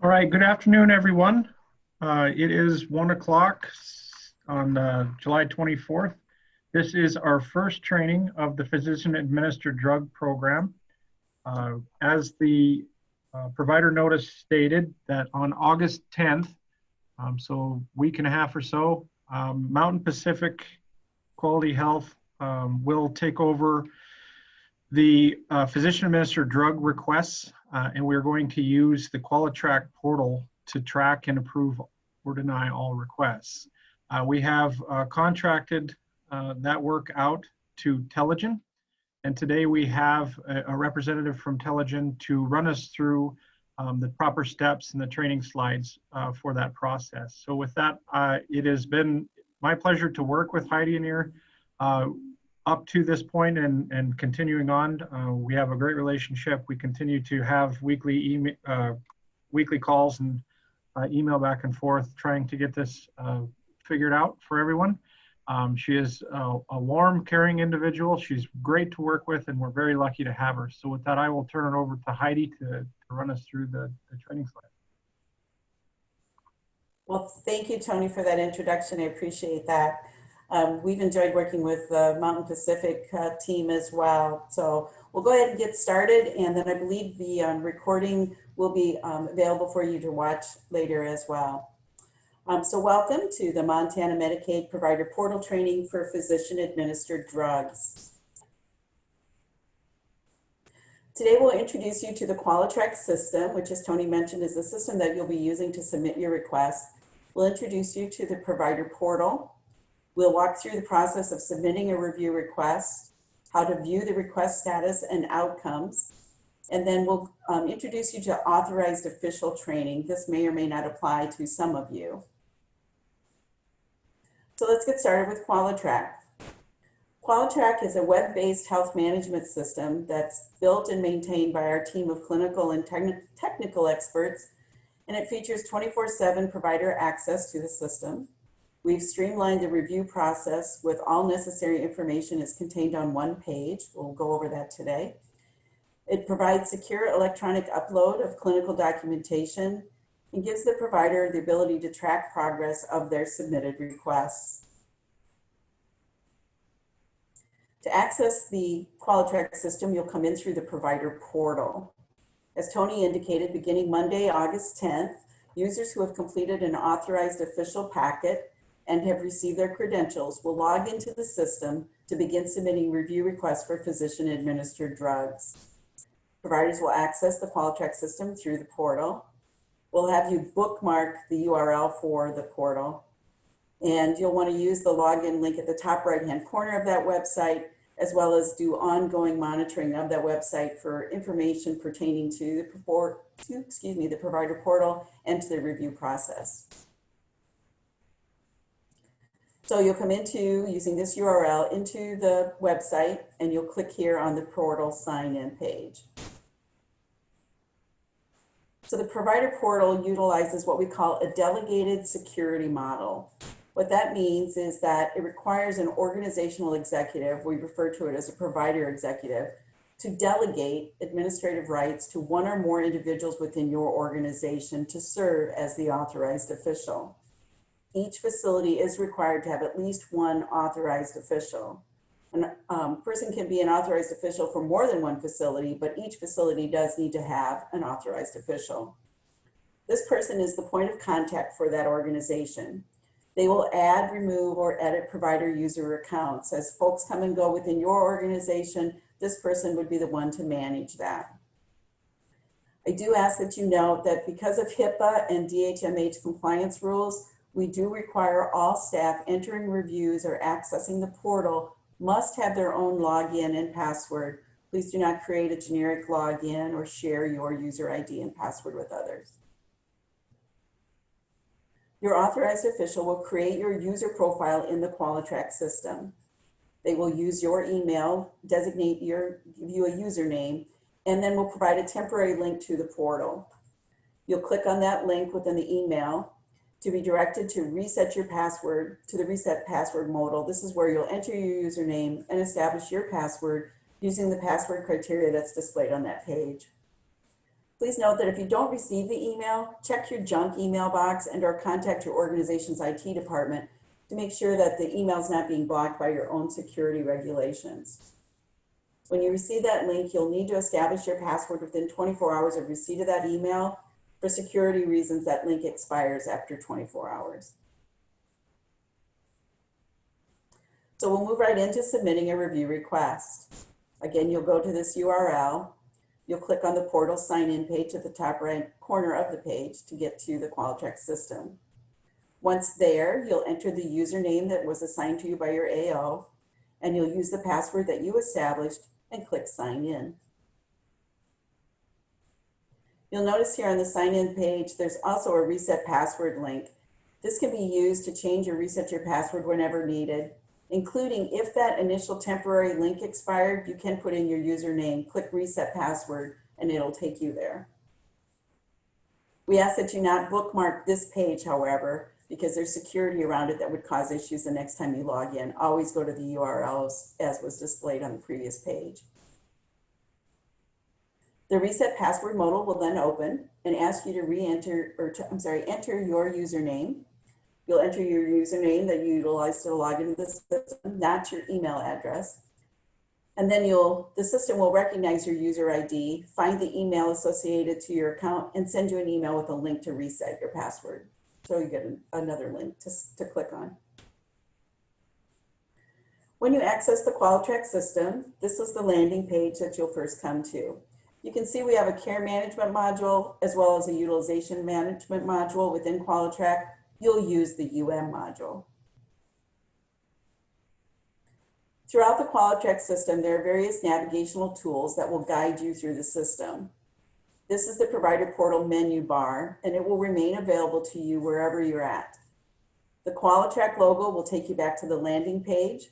All right, good afternoon, everyone. It is 1 o'clock on July 24th. This is our first training of the physician-administered drug program. As the provider notice stated, that on August 10th, so a week and a half or so, Mountain Pacific Quality Health will take over the physician-administered drug requests, and we're going to use the Qualitrac portal to track and approve or deny all requests. We have contracted that work out to Telegen, and today we have a representative from Telegen to run us through the proper steps and the training slides for that process. So with that, it has been my pleasure to work with Heidi and here up to this point and continuing on. We have a great relationship. We continue to have weekly calls and email back and forth trying to get this figured out for everyone. She is a warm, caring individual. She's great to work with, and we're very lucky to have her. So with that, I will turn it over to Heidi to run us through the training slide. Well, thank you, Tony, for that introduction. I appreciate that. We've enjoyed working with the Mountain Pacific team as well. So we'll go ahead and get started, and then I believe the recording will be available for you to watch later as well. So welcome to the Montana Medicaid Provider Portal Training for Physician-Administered Drugs. Today we'll introduce you to the Qualitrac system, which, as Tony mentioned, is the system that you'll be using to submit your request. We'll introduce you to the provider portal. We'll walk through the process of submitting a review request, how to view the request status and outcomes, and then we'll introduce you to authorized official training. This may or may not apply to some of you. So let's get started with Qualitrac. Qualitrac is a web-based health management system that's built and maintained by our team of clinical and technical experts, and it features 24/7 provider access to the system. We've streamlined the review process with all necessary information is contained on one page. We'll go over that today. It provides secure electronic upload of clinical documentation and gives the provider the ability to track progress of their submitted requests. To access the Qualitrac system, you'll come in through the provider portal. As Tony indicated, beginning Monday, August 10th, users who have completed an authorized official packet and have received their credentials will log into the system to begin submitting review requests for physician-administered drugs. Providers will access the Qualitrac system through the portal. We'll have you bookmark the URL for the portal, and you'll want to use the login link at the top right-hand corner of that website, as well as do ongoing monitoring of that website for information pertaining to the provider portal and to the review process. So you'll come into, using this URL, into the website, and you'll click here on the portal sign-in page. So the provider portal utilizes what we call a delegated security model. What that means is that it requires an organizational executive, we refer to it as a provider executive, to delegate administrative rights to one or more individuals within your organization to serve as the authorized official. Each facility is required to have at least one authorized official. A person can be an authorized official for more than one facility, but each facility does need to have an authorized official. This person is the point of contact for that organization. They will add, remove, or edit provider user accounts. As folks come and go within your organization, this person would be the one to manage that. I do ask that you note that because of HIPAA and DHMH compliance rules, we do require all staff entering reviews or accessing the portal must have their own login and password. Please do not create a generic login or share your user ID and password with others. Your authorized official will create your user profile in the Qualitrac system. They will use your email, give you a username, and then will provide a temporary link to the portal. You'll click on that link within the email to be directed to reset your password to the reset password modal. This is where you'll enter your username and establish your password using the password criteria that's displayed on that page. Please note that if you don't receive the email, check your junk email box and/or contact your organization's IT department to make sure that the email is not being blocked by your own security regulations. When you receive that link, you'll need to establish your password within 24 hours of receipt of that email. For security reasons, that link expires after 24 hours. So we'll move right into submitting a review request. Again, you'll go to this URL. You'll click on the portal sign-in page at the top right corner of the page to get to the Qualitrac system. Once there, you'll enter the username that was assigned to you by your AO, and you'll use the password that you established and click sign in. You'll notice here on the sign in page, there's also a reset password link. This can be used to change or reset your password whenever needed, including if that initial temporary link expired, you can put in your username, click reset password, and it'll take you there. We ask that you not bookmark this page, however, because there's security around it that would cause issues the next time you log in. Always go to the URLs as was displayed on the previous page. The reset password modal will then open and ask you to enter your username. You'll enter your username that you utilize to log into the system, not your email address. And then the system will recognize your user ID, find the email associated to your account, and send you an email with a link to reset your password. So you get another link to click on. When you access the Qualitrac system, this is the landing page that you'll first come to. You can see we have a care management module as well as a utilization management module within Qualitrac. You'll use the UM module. Throughout the Qualitrac system, there are various navigational tools that will guide you through the system. This is the provider portal menu bar, and it will remain available to you wherever you're at. The Qualitrac logo will take you back to the landing page,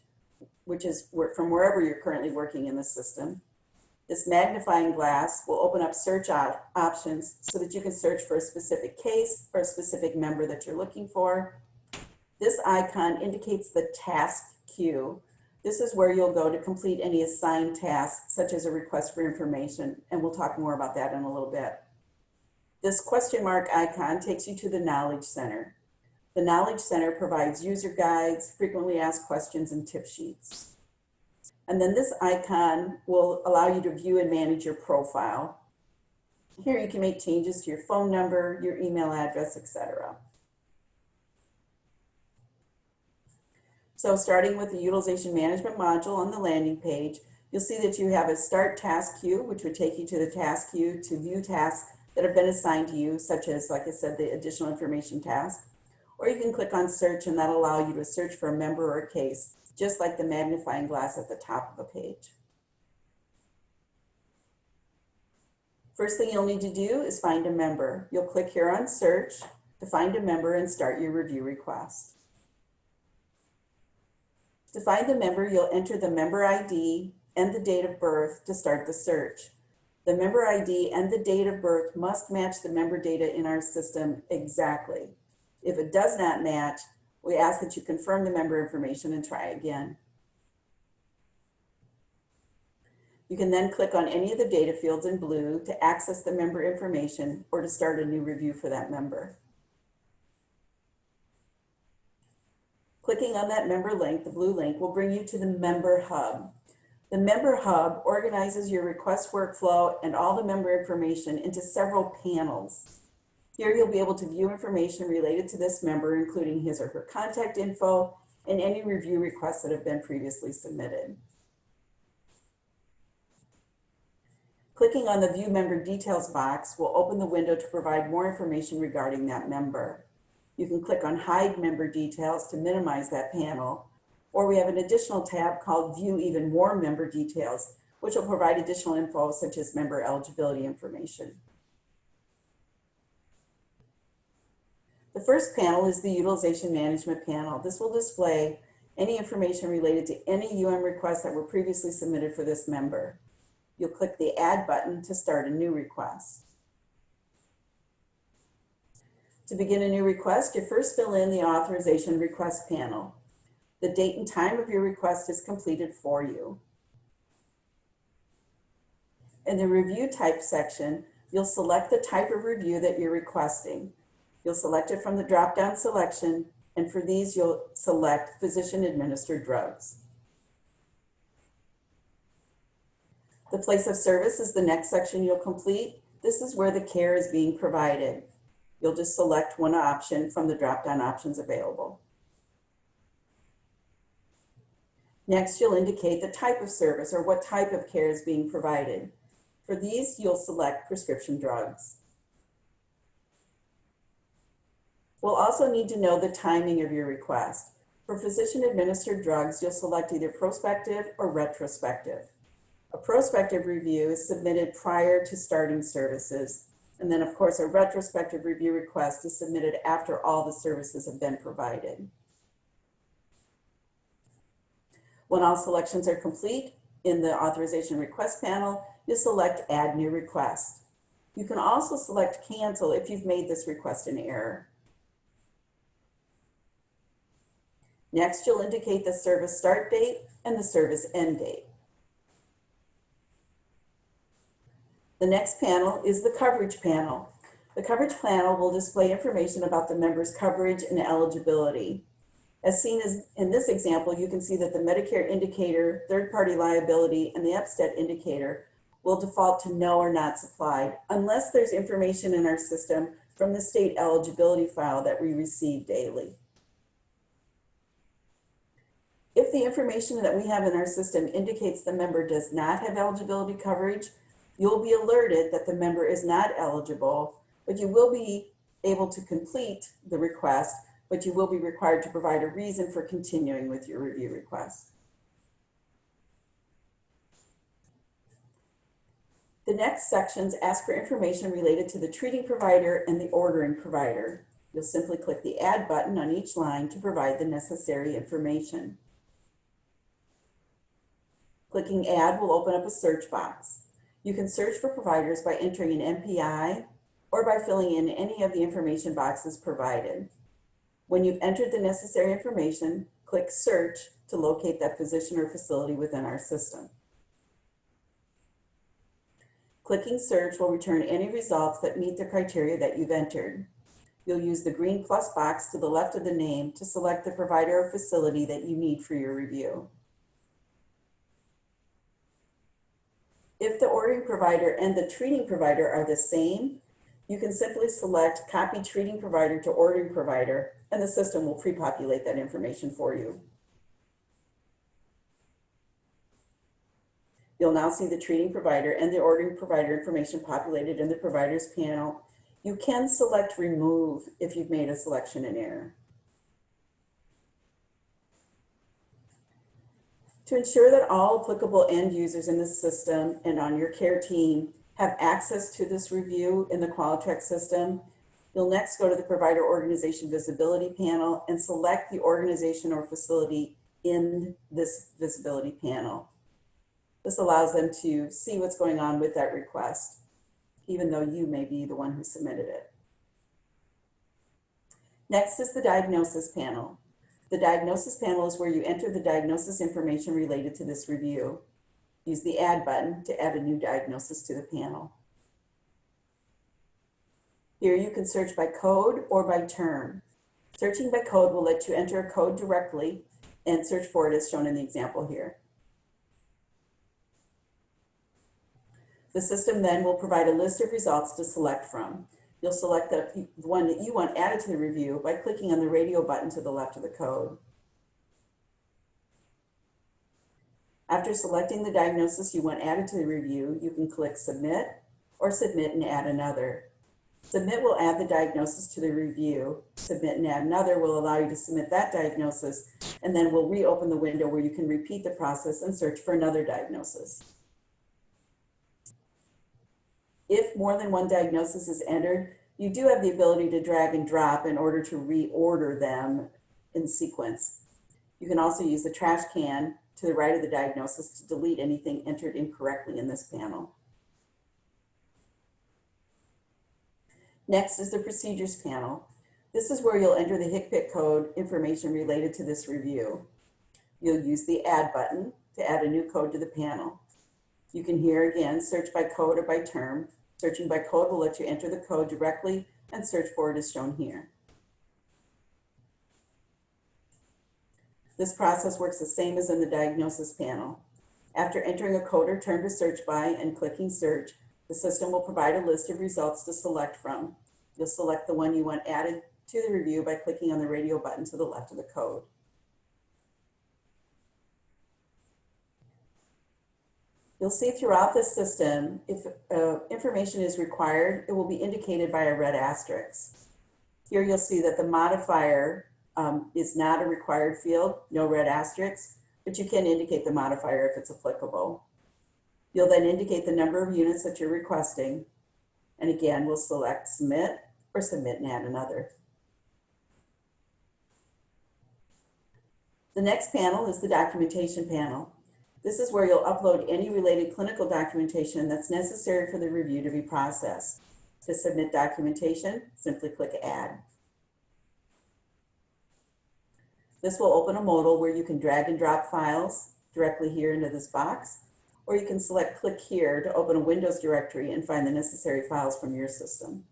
which is from wherever you're currently working in the system. This magnifying glass will open up search options so that you can search for a specific case or a specific member that you're looking for. This icon indicates the task queue. This is where you'll go to complete any assigned tasks, such as a request for information, and we'll talk more about that in a little bit. This question mark icon takes you to the Knowledge Center. The Knowledge Center provides user guides, frequently asked questions, and tip sheets. And then this icon will allow you to view and manage your profile. Here you can make changes to your phone number, your email address, etc. So starting with the utilization management module on the landing page, you'll see that you have a start task queue, which would take you to the task queue to view tasks that have been assigned to you, such as, like I said, the additional information task. Or you can click on search, and that'll allow you to search for a member or a case, just like the magnifying glass at the top of the page. First thing you'll need to do is find a member. You'll click here on search to find a member and start your review request. To find the member, you'll enter the member ID and the date of birth to start the search. The member ID and the date of birth must match the member data in our system exactly. If it does not match, we ask that you confirm the member information and try again. You can then click on any of the data fields in blue to access the member information or to start a new review for that member. Clicking on that member link, the blue link, will bring you to the Member Hub. The Member Hub organizes your request workflow and all the member information into several panels. Here you'll be able to view information related to this member, including his or her contact info and any review requests that have been previously submitted. Clicking on the View Member Details box will open the window to provide more information regarding that member. You can click on Hide Member Details to minimize that panel, or we have an additional tab called View Even More Member Details, which will provide additional info such as member eligibility information. The first panel is the Utilization Management panel. This will display any information related to any UM requests that were previously submitted for this member. You'll click the Add button to start a new request. To begin a new request, you first fill in the Authorization Request panel. The date and time of your request is completed for you. In the Review Type section, You'll select the type of review that you're requesting. You'll select it from the drop-down selection, and for these, you'll select physician-administered drugs. The place of service is the next section you'll complete. This is where the care is being provided. You'll just select one option from the drop-down options available. Next, you'll indicate the type of service or what type of care is being provided. For these, you'll select prescription drugs. We'll also need to know the timing of your request. For physician-administered drugs, you'll select either prospective or retrospective. A prospective review is submitted prior to starting services. And then, of course, a retrospective review request is submitted after all the services have been provided. When all selections are complete, in the authorization request panel, you'll select Add New Request. You can also select Cancel if you've made this request in error. Next, you'll indicate the service start date and the service end date. The next panel is the coverage panel. The coverage panel will display information about the member's coverage and eligibility. As seen as in this example, you can see that the Medicare indicator, third-party liability, and the EPSTET indicator will default to no or not supplied, unless there's information in our system from the state eligibility file that we receive daily. If the information that we have in our system indicates the member does not have eligibility coverage, you'll be alerted that the member is not eligible, but you will be able to complete the request, but you will be required to provide a reason for continuing with your review request. The next sections ask for information related to the treating provider and the ordering provider. You'll simply click the Add button on each line to provide the necessary information. Clicking Add will open up a search box. You can search for providers by entering an MPI or by filling in any of the information boxes provided. When you've entered the necessary information, click Search to locate that physician or facility within our system. Clicking Search will return any results that meet the criteria that you've entered. You'll use the green plus box to the left of the name to select the provider or facility that you need for your review. If the ordering provider and the treating provider are the same, you can simply select Copy Treating Provider to Ordering Provider, and the system will pre-populate that information for you. You'll now see the treating provider and the ordering provider information populated in the providers panel. You can select Remove if you've made a selection in error. To ensure that all applicable end users in the system and on your care team have access to this review in the Qualitrac system, you'll next go to the Provider Organization Visibility panel and select the organization or facility in this visibility panel. This allows them to see what's going on with that request, even though you may be the one who submitted it. Next is the Diagnosis panel. The Diagnosis panel is where you enter the diagnosis information related to this review. Use the Add button to add a new diagnosis to the panel. Here you can search by code or by term. Searching by code will let you enter a code directly and search for it as shown in the example here. The system then will provide a list of results to select from. You'll select the one that you want added to the review by clicking on the radio button to the left of the code. After selecting the diagnosis you want added to the review, you can click Submit or Submit and add another. Submit will add the diagnosis to the review. Submit and add another will allow you to submit that diagnosis, and then we'll reopen the window where you can repeat the process and search for another diagnosis. If more than one diagnosis is entered, you do have the ability to drag and drop in order to reorder them in sequence. You can also use the trash can to the right of the diagnosis to delete anything entered incorrectly in this panel. Next is the Procedures panel. This is where you'll enter the HCPCS code information related to this review. You'll use the Add button to add a new code to the panel. You can here again search by code or by term. Searching by code will let you enter the code directly and search for it as shown here. This process works the same as in the diagnosis panel. After entering a code or term to search by and clicking search, the system will provide a list of results to select from. You'll select the one you want added to the review by clicking on the radio button to the left of the code. You'll see throughout the system, if information is required, it will be indicated by a red asterisk. Here you'll see that the modifier is not a required field, no red asterisk, but you can indicate the modifier if it's applicable. You'll then indicate the number of units that you're requesting. And again, we'll select submit or submit and add another. The next panel is the documentation panel. This is where you'll upload any related clinical documentation that's necessary for the review to be processed. To submit documentation, simply click Add. This will open a modal where you can drag and drop files directly here into this box, or you can select Click Here to open a Windows directory and find the necessary files from your system.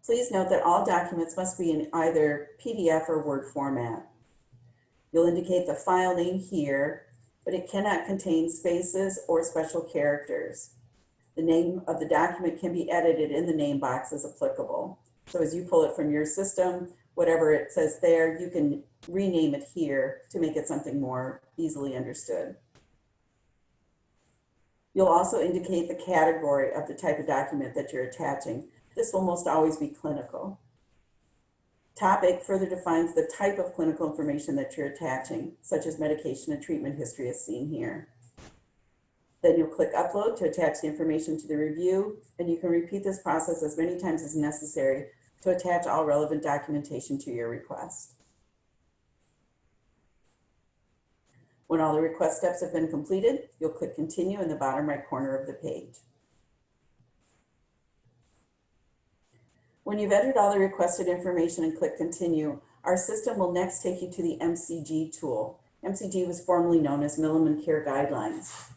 Please note that all documents must be in either PDF or Word format. You'll indicate the file name here, but it cannot contain spaces or special characters. The name of the document can be edited in the name box as applicable. So as you pull it from your system, whatever it says there, you can rename it here to make it something more easily understood. You'll also indicate the category of the type of document that you're attaching. This will most always be clinical. Topic further defines the type of clinical information that you're attaching, such as medication and treatment history as seen here. Then you'll click Upload to attach the information to the review, and you can repeat this process as many times as necessary to attach all relevant documentation to your request. When all the request steps have been completed, you'll click Continue in the bottom right corner of the page. When you've entered all the requested information and click Continue, our system will next take you to the MCG tool. MCG was formerly known as Milliman Care Guidelines.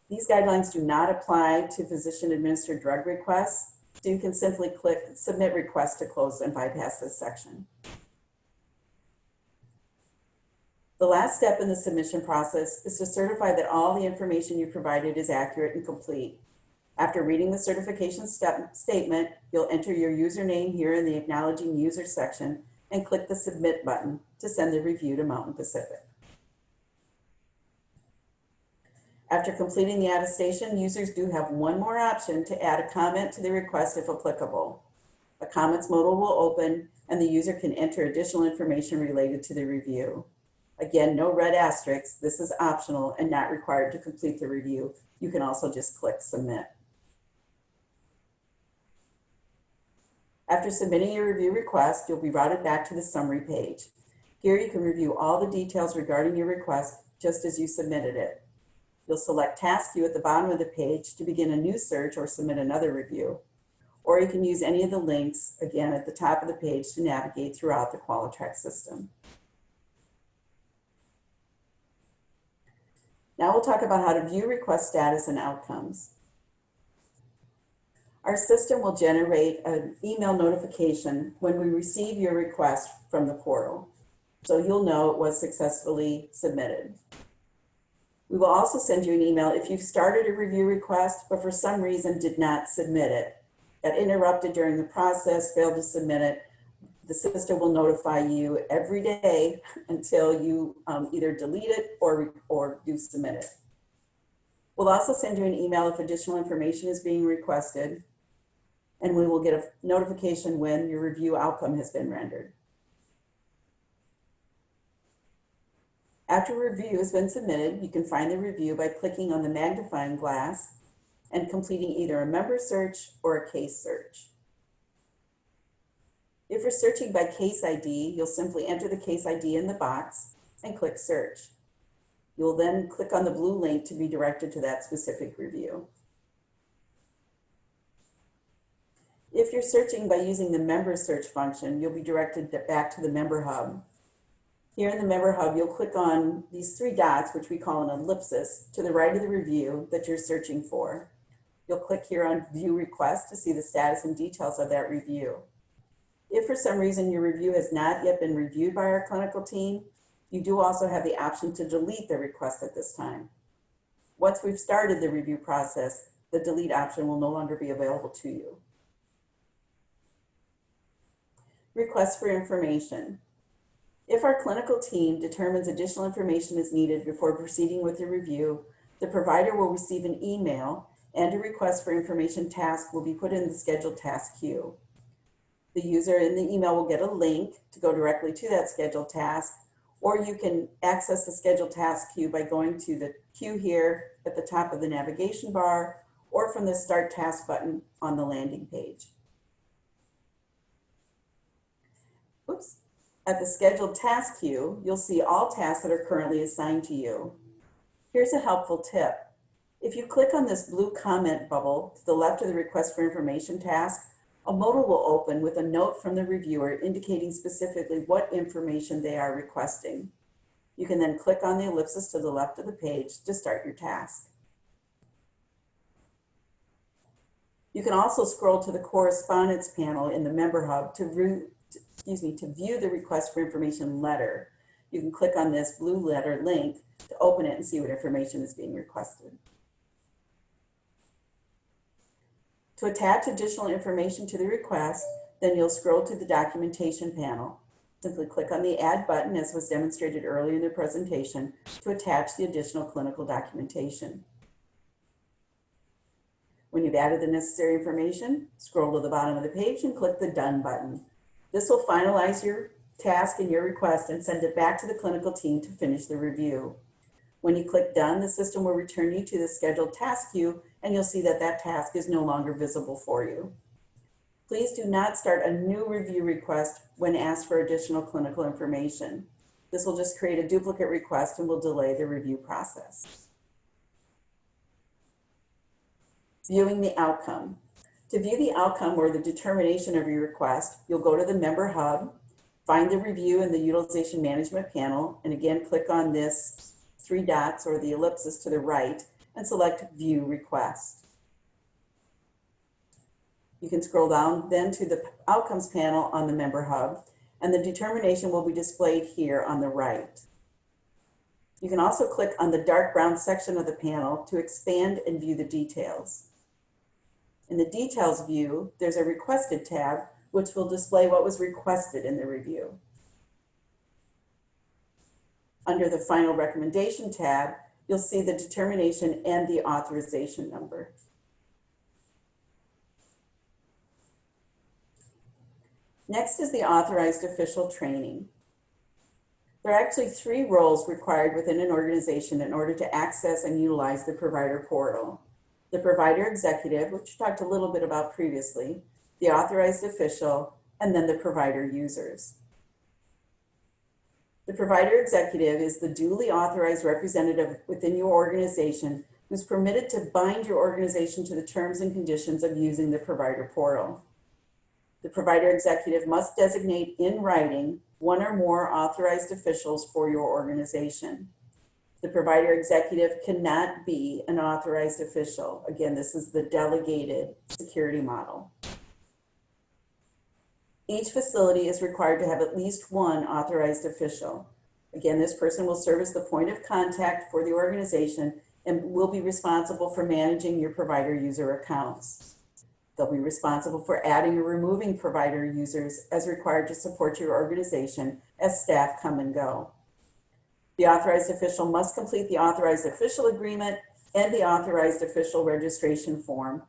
These guidelines do not apply to physician-administered drug requests, so you can simply click Submit Request to close and bypass this section. The last step in the submission process is to certify that all the information you provided is accurate and complete. After reading the certification statement, you'll enter your username here in the Acknowledging User section and click the Submit button to send the review to Mountain Pacific. After completing the attestation, users do have one more option to add a comment to the request if applicable. A comments modal will open and the user can enter additional information related to the review. Again, no red asterisks. This is optional and not required to complete the review. You can also just click Submit. After submitting your review request, you'll be routed back to the summary page. Here you can review all the details regarding your request just as you submitted it. You'll select Task View at the bottom of the page to begin a new search or submit another review. Or you can use any of the links, again, at the top of the page to navigate throughout the Qualitrac system. Now we'll talk about how to view request status and outcomes. Our system will generate an email notification when we receive your request from the portal, so you'll know it was successfully submitted. We will also send you an email if you've started a review request, but for some reason did not submit it, got interrupted during the process, failed to submit it. The system will notify you every day until you either delete it or do submit it. We'll also send you an email if additional information is being requested, and we will get a notification when your review outcome has been rendered. After a review has been submitted, you can find the review by clicking on the magnifying glass and completing either a member search or a case search. If you're searching by case ID, you'll simply enter the case ID in the box and click Search. You'll then click on the blue link to be directed to that specific review. If you're searching by using the member search function, you'll be directed back to the member hub. Here in the Member Hub, you'll click on these three dots, which we call an ellipsis, to the right of the review that you're searching for. You'll click here on View Request to see the status and details of that review. If for some reason your review has not yet been reviewed by our clinical team, you do also have the option to delete the request at this time. Once we've started the review process, the delete option will no longer be available to you. Request for information. If our clinical team determines additional information is needed before proceeding with the review, the provider will receive an email and a request for information task will be put in the scheduled task queue. The user in the email will get a link to go directly to that scheduled task, or you can access the scheduled task queue by going to the queue here at the top of the navigation bar or from the Start Task button on the landing page. Oops. At the scheduled task queue, you'll see all tasks that are currently assigned to you. Here's a helpful tip. If you click on this blue comment bubble to the left of the Request for Information task, a modal will open with a note from the reviewer indicating specifically what information they are requesting. You can then click on the ellipsis to the left of the page to start your task. You can also scroll to the correspondence panel in the Member Hub to view the Request for Information letter. You can click on this blue letter link to open it and see what information is being requested. To attach additional information to the request, then you'll scroll to the documentation panel. Simply click on the Add button, as was demonstrated earlier in the presentation, to attach the additional clinical documentation. When you've added the necessary information, scroll to the bottom of the page and click the Done button. This will finalize your task and your request and send it back to the clinical team to finish the review. When you click Done, the system will return you to the scheduled task queue, and you'll see that that task is no longer visible for you. Please do not start a new review request when asked for additional clinical information. This will just create a duplicate request and will delay the review process. Viewing the outcome. To view the outcome or the determination of your request, you'll go to the Member Hub, find the review in the Utilization Management panel, and again click on this three dots or the ellipsis to the right and select View Request. You can scroll down then to the Outcomes panel on the Member Hub, and the determination will be displayed here on the right. You can also click on the dark brown section of the panel to expand and view the details. In the Details view, there's a Requested tab, which will display what was requested in the review. Under the Final Recommendation tab, you'll see the determination and the authorization number. Next is the authorized official training. There are actually three roles required within an organization in order to access and utilize the provider portal. The provider executive, which we talked a little bit about previously, the authorized official, and then the provider users. The provider executive is the duly authorized representative within your organization who's permitted to bind your organization to the terms and conditions of using the provider portal. The provider executive must designate in writing one or more authorized officials for your organization. The provider executive cannot be an authorized official. Again, this is the delegated security model. Each facility is required to have at least one authorized official. Again, this person will serve as the point of contact for the organization and will be responsible for managing your provider user accounts. They'll be responsible for adding or removing provider users as required to support your organization as staff come and go. The authorized official must complete the authorized official agreement and the authorized official registration form.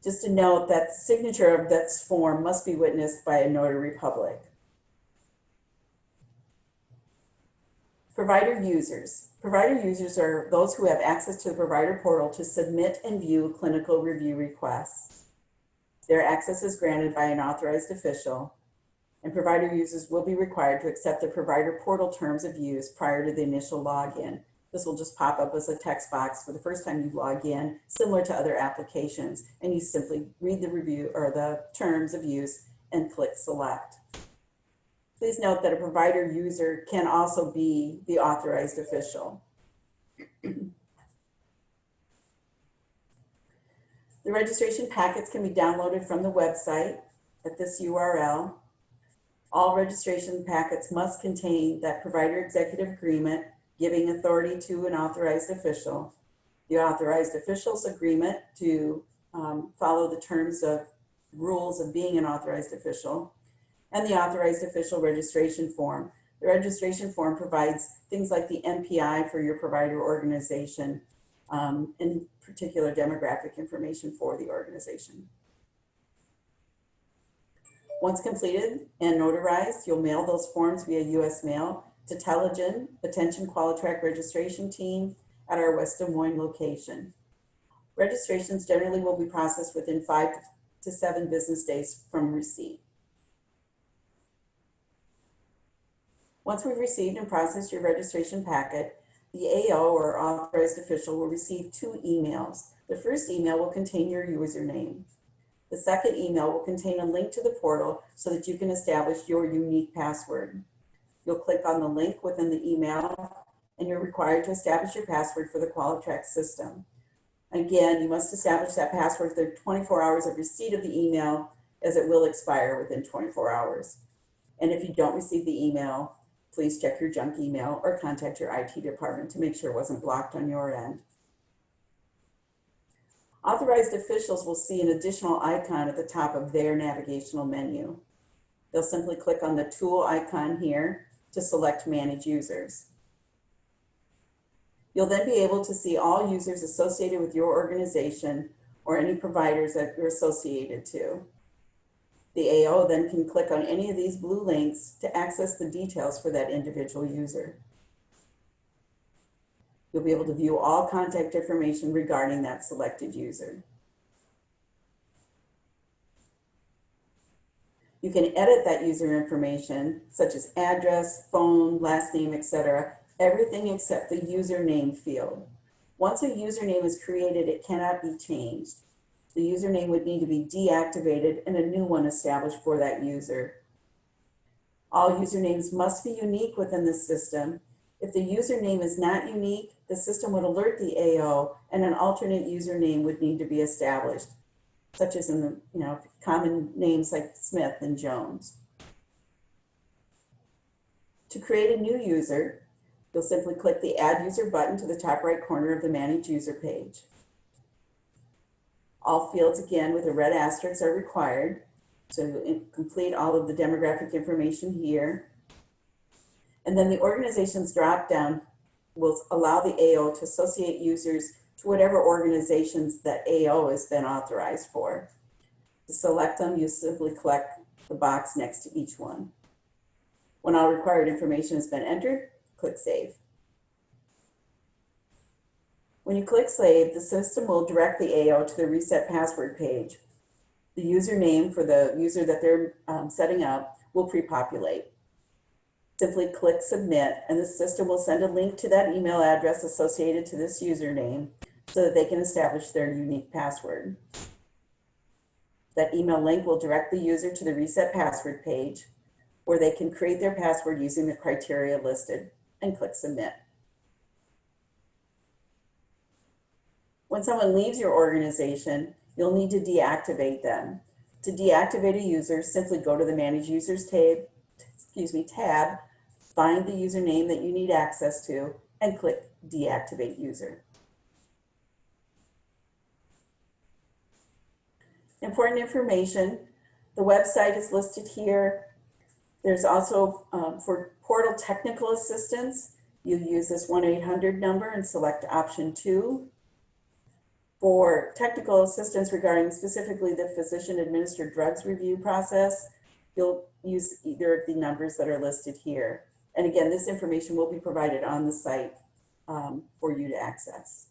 Just to note that the signature of this form must be witnessed by a notary public. Provider users. Provider users are those who have access to the provider portal to submit and view clinical review requests. Their access is granted by an authorized official, and provider users will be required to accept the provider portal terms of use prior to the initial login. This will just pop up as a text box for the first time you log in, similar to other applications, and you simply read the review or the terms of use and click select. Please note that a provider user can also be the authorized official. The registration packets can be downloaded from the website at this URL. All registration packets must contain that provider executive agreement giving authority to an authorized official, the authorized official's agreement to follow the terms of rules of being an authorized official, and the authorized official registration form. The registration form provides things like the MPI for your provider organization, and particular demographic information for the organization. Once completed and notarized, you'll mail those forms via US mail to Telegen, Attention Qualitrac Registration Team at our West Des Moines location. Registrations generally will be processed within 5 to 7 business days from receipt. Once we've received and processed your registration packet, the AO or authorized official will receive 2 emails. The first email will contain your username. The second email will contain a link to the portal so that you can establish your unique password. You'll click on the link within the email and you're required to establish your password for the Qualitrac system. Again, you must establish that password within 24 hours of receipt of the email, as it will expire within 24 hours. And if you don't receive the email, please check your junk email or contact your IT department to make sure it wasn't blocked on your end. Authorized officials will see an additional icon at the top of their navigational menu. They'll simply click on the tool icon here to select Manage Users. You'll then be able to see all users associated with your organization or any providers that you're associated to. The AO then can click on any of these blue links to access the details for that individual user. You'll be able to view all contact information regarding that selected user. You can edit that user information, such as address, phone, last name, etc., everything except the username field. Once a username is created, it cannot be changed. The username would need to be deactivated and a new one established for that user. All usernames must be unique within the system. If the username is not unique, the system would alert the AO and an alternate username would need to be established, such as in the common names like Smith and Jones. To create a new user, you'll simply click the Add User button to the top right corner of the Manage User page. All fields, again, with a red asterisk are required. So complete all of the demographic information here. And then the organization's drop-down will allow the AO to associate users to whatever organizations that AO has been authorized for. To select them, you simply click the box next to each one. When all required information has been entered, click Save. When you click Save, the system will direct the AO to the Reset Password page. The username for the user that they're setting up will pre-populate. Simply click Submit, and the system will send a link to that email address associated to this username so that they can establish their unique password. That email link will direct the user to the Reset Password page where they can create their password using the criteria listed and click Submit. When someone leaves your organization, you'll need to deactivate them. To deactivate a user, simply go to the Manage Users tab, find the username that you need access to, and click Deactivate User. Important information, the website is listed here. There's also, for portal technical assistance, you use this 1-800 number and select option 2. For technical assistance regarding specifically the physician-administered drugs review process, you'll use either of the numbers that are listed here. And again, this information will be provided on the site for you to access.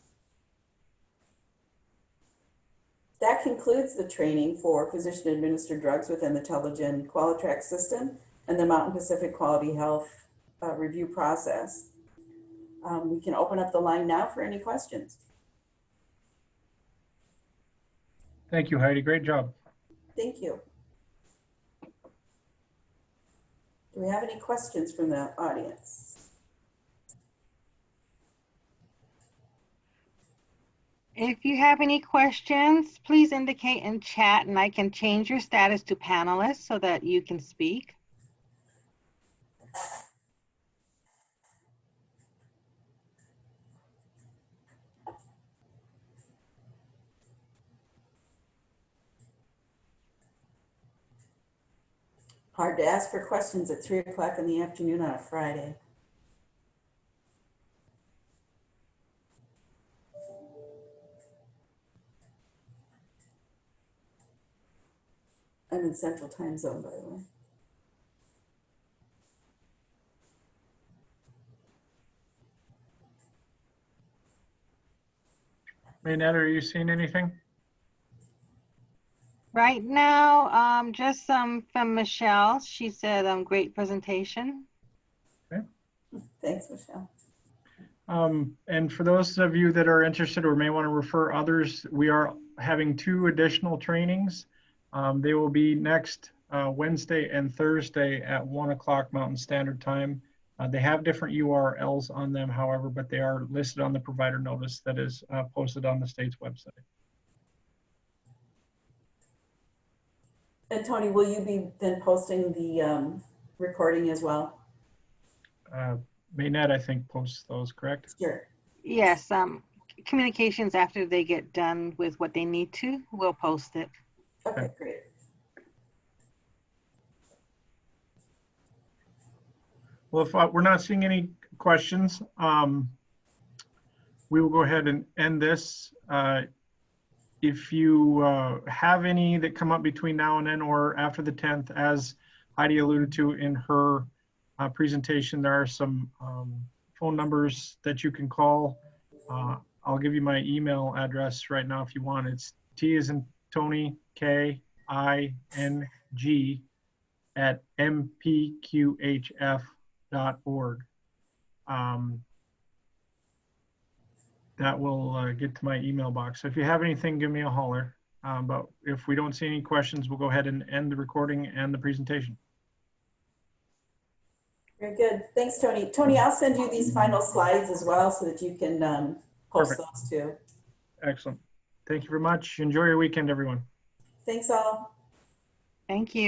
That concludes the training for physician-administered drugs within the Telegen Qualitrac system and the Mountain Pacific Quality Health review process. We can open up the line now for any questions. Thank you, Heidi. Great job. Thank you. Do we have any questions from the audience? If you have any questions, please indicate in chat and I can change your status to panelist so that you can speak. Hard to ask for questions at 3 o'clock in the afternoon on a Friday. I'm in Central Time Zone, by the way. Maynette, are you seeing anything? Right now, just from Michelle. She said, great presentation. Thanks, Michelle. And for those of you that are interested or may want to refer others, we are having 2 additional trainings. They will be next Wednesday and Thursday at 1 o'clock Mountain Standard Time. They have different URLs on them, however, but they are listed on the provider notice that is posted on the state's website. And Tony, will you be then posting the recording as well? Maynette, I think, posts those, correct? Sure. Yes, communications after they get done with what they need to, we'll post it. Okay, great. Well, if we're not seeing any questions, we will go ahead and end this. If you have any that come up between now and then or after the 10th, as Heidi alluded to in her presentation, there are some phone numbers that you can call. I'll give you my email address right now if you want. It's T as in Tony, KING at mpqhf.org. That will get to my email box. So if you have anything, give me a holler. But if we don't see any questions, we'll go ahead and end the recording and the presentation. Very good. Thanks, Tony. Tony, I'll send you these final slides as well so that you can post Perfect. those too. Excellent. Thank you very much. Enjoy your weekend, everyone. Thanks all. Thank you.